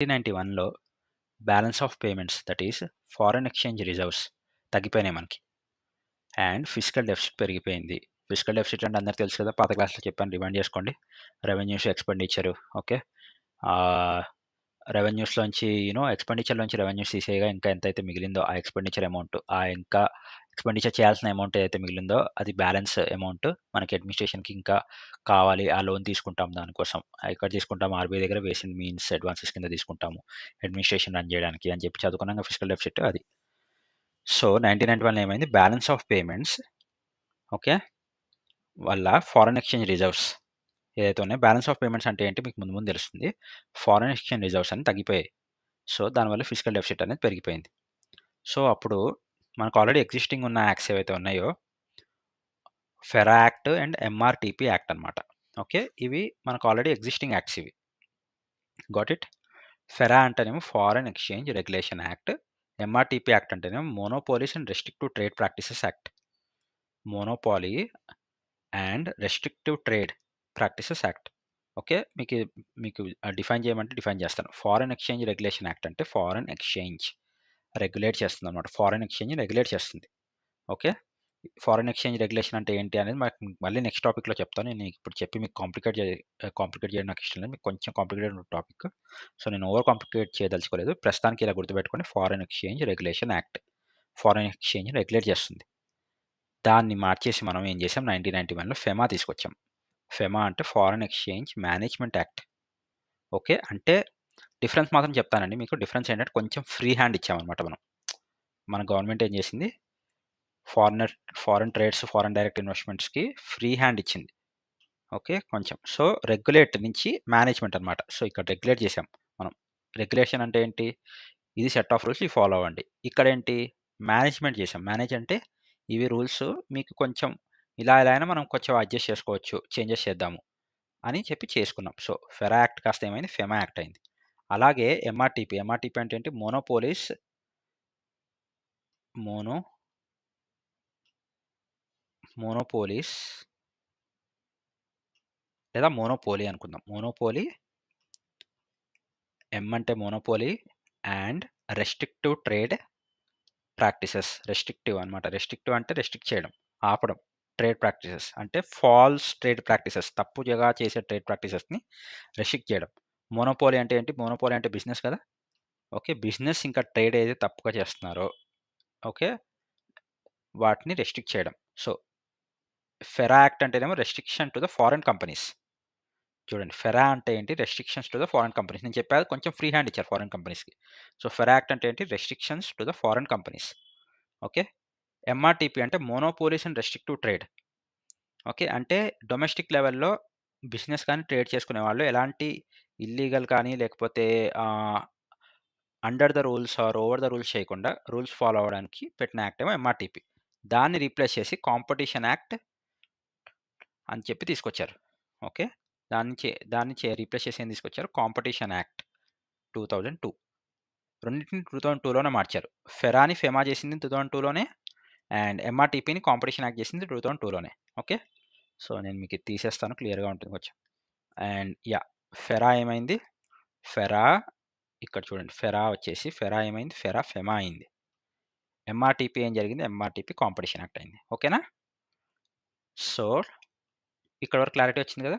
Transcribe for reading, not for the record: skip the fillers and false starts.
1991లో balance of payments that is foreign exchange reserves తగ్గిపోయినాయి మనకి. And physical deficit పెరిగిపోయింది. Physical deficit అంటే అందరికీ తెలుసు కదా! పాత క్లాస్‌లో చెప్పాను, రిమైండ్ చేసుకోండి. Revenues, expenditure. ఓకే. రెవెన్యూస్‌లోంచి ఎక్స్‌పెండిచర్‌లోంచి రెవెన్యూస్ తీసేయగా ఇంకా ఎంతైతే మిగిలిందో ఆ ఎక్స్‌పెండిచర్ అమౌంట్, ఇంకా ఎక్స్‌పెండిచర్ చేయాల్సిన అమౌంట్ ఏదైతే మిగిలిందో అది బ్యాలెన్స్ అమౌంట్ మనకి అడ్మినిస్ట్రేషన్‌కి ఇంకా కావాలి. ఆ లోన్ తీసుకుంటాం దానికోసం. ఎక్కడ తీసుకుంటాం? ఆర్‌బీఐ దగ్గర వేసిన మీన్స్ అడ్వాన్సెస్ కింద తీసుకుంటాము. అడ్మినిస్ట్రేషన్ రన్ చేయడానికి అని చెప్పి చదువుకున్నాక ఫిజికల్ డెఫిసిట్ అది. సో, 1991లో ఏమైంది? Balance of payments okay. వల్ల ఫారెన్ ఎక్స్‌చేంజ్ రిజర్వ్స్ ఏదైతే ఉన్నాయో, బ్యాలెన్స్ ఆఫ్ పేమెంట్స్ అంటే ఏంటి మీకు ముందు ముందు తెలుస్తుంది. ఫారెన్ ఎక్స్‌చేంజ్ రిజర్వ్స్ అని తగ్గిపోయాయి. సో, దానివల్ల ఫిజికల్ డెఫిసిట్ అనేది పెరిగిపోయింది. సో, అప్పుడు మనకు ఆల్రెడీ ఎగ్జిస్టింగ్ ఉన్న యాక్ట్స్ ఏవైతే ఉన్నాయో, FERA act and MRTP act అనమాట. ఓకే. ఇవి మనకు ఆల్రెడీ ఎగ్జిస్టింగ్ యాక్ట్స్ ఇవి. Got it? ఫెరా అంటేనేమో foreign exchange regulation act. MRTP act అంటేనేమో monopolies and restrictive trade practices act. Monopoly and restrictive trade practices act. Okay. మీకు define చేయమంటే define చేస్తాను. Foreign exchange regulation act అంటే foreign exchange regulate చేస్తుందనమాట. Foreign exchange regulate చేస్తుంది. Okay. Foreign exchange regulation అంటే ఏంటి అనేది మళ్ళీ నెక్స్ట్ టాపిక్‌లో చెప్తాను. నేను ఇప్పుడు చెప్పి మీకు కాంప్లికేట్ చేయడం నాకు ఇష్టం లేదు. మీకు కొంచెం కాంప్లికేటెడ్ టాపిక్. సో, నేను ఓవర్ కాంప్లికేట్ చేయదలుచుకోలేదు. ప్రస్తుతానికి ఇలా గుర్తుపెట్టుకోండి. Foreign exchange regulation act. Foreign exchange regulate చేస్తుంది. దాన్ని మార్చేసి మనం ఏం చేసాం? 1991లో ఫెమా తీసుకొచ్చాం. ఫెమా అంటే foreign exchange management act. Okay. అంటే డిఫరెన్స్ మాత్రం చెప్తానండి మీకు. డిఫరెన్స్ ఏంటంటే కొంచెం ఫ్రీ హ్యాండ్ ఇచ్చామనమాట మనం. మన గవర్నమెంట్ ఏం చేసింది? ఫారెన్ ట్రేడ్స్, ఫారెన్ డైరెక్ట్ ఇన్వెస్ట్‌మెంట్స్‌కి ఫ్రీ హ్యాండ్ ఇచ్చింది. ఓకే. కొంచెం. సో, రెగ్యులేట్ నుంచి మేనేజ్మెంట్ అనమాట. సో, ఇక్కడ రెగ్యులేట్ చేసాం మనం. రెగ్యులేషన్ అంటే ఏంటి? ఇది సెట్ ఆఫ్ రూల్స్ ఇవి ఫాలో అవ్వండి. ఇక్కడేంటి? మేనేజ్మెంట్ చేసాం. మేనేజ్ అంటే ఇవి రూల్స్ మీకు కొంచెం ఇలా ఇలా అయినా మనం కొంచెం అడ్జస్ట్ చేసుకోవచ్చు. చేంజెస్ చేద్దాము అని చెప్పి చేసుకున్నాం. సో, ఫెరా యాక్ట్ కాస్త ఏమైంది? ఫెమా యాక్ట్ అయింది. అలాగే ఎంఆర్‌టీపీ. ఎంఆర్‌టీపీ అంటే ఏంటి? మోనో మోనోపోలీస్ లేదా మోనోపోలీ అనుకుందాం. మోనోపోలీ, ఎం అంటే monopoly and restrictive trade practices. Restrictive అనమాట. రెస్ట్రిక్టివ్ అంటే రెస్ట్రిక్ట్ చేయడం, ఆపడం. ట్రేడ్ ప్రాక్టీసెస్ అంటే ఫాల్స్ ట్రేడ్ ప్రాక్టీసెస్, తప్పుగా చేసే ట్రేడ్ ప్రాక్టీసెస్‌ని రెస్ట్రిక్ట్ చేయడం. మోనోపోలీ అంటే ఏంటి? మోనోపోలీ అంటే బిజినెస్ కదా! ఓకే. బిజినెస్ ఇంకా ట్రేడ్ ఏదైతే తప్పుగా చేస్తున్నారో ఓకే. వాటిని రెస్ట్రిక్ట్ చేయడం. సో, ఫెరా యాక్ట్ అంటేనేమో restriction to the foreign companies. చూడండి, ఫెరా అంటే ఏంటి? Restrictions to the foreign companies. నేను చెప్పాను కొంచెం ఫ్రీ హ్యాండ్ ఇచ్చారు ఫారెన్ కంపెనీస్‌కి. సో, ఫెరా యాక్ట్ అంటే ఏంటి? Restrictions to the foreign companies. Okay. MRTP అంటే monopolies and restrictive trade. Okay. అంటే డొమెస్టిక్ లెవెల్‌లో బిజినెస్ కానీ, ట్రేడ్ చేసుకునే వాళ్ళు ఎలాంటి ఇల్లీగల్ కానీ లేకపోతే ah, under the rules or over the rules చేయకుండా రూల్స్ ఫాలో అవ్వడానికి పెట్టిన యాక్ట్ ఏమో ఎంఆర్‌టీపీ. దాన్ని రీప్లేస్ చేసి కాంపిటీషన్ యాక్ట్ అని చెప్పి తీసుకొచ్చారు. ఓకే. దాన్ని రీప్లేస్ చేసి ఏం తీసుకొచ్చారు? Competition act 2002. రెండిటిని 2002లోనే మార్చారు. ఫెరాని ఫెమా చేసింది 2002లోనే అండ్ ఎంఆర్‌టీపీని కాంపిటీషన్ యాక్ట్ చేసింది 2002లోనే. ఓకే. సో, నేను మీకు ఇది తీసేస్తాను, క్లియర్‌గా ఉంటుంది కొంచెం. And yeah! ఫెరా ఏమైంది? ఫెరా ఇక్కడ చూడండి. ఫెరా ఏమైంది? ఫెమా అయింది. ఎంఆర్‌టీపీ ఏం జరిగింది? ఎంఆర్‌టీపీ కాంపిటీషన్ యాక్ట్ అయింది. ఓకేనా? సో, ఇక్కడి వరకు క్లారిటీ వచ్చింది కదా!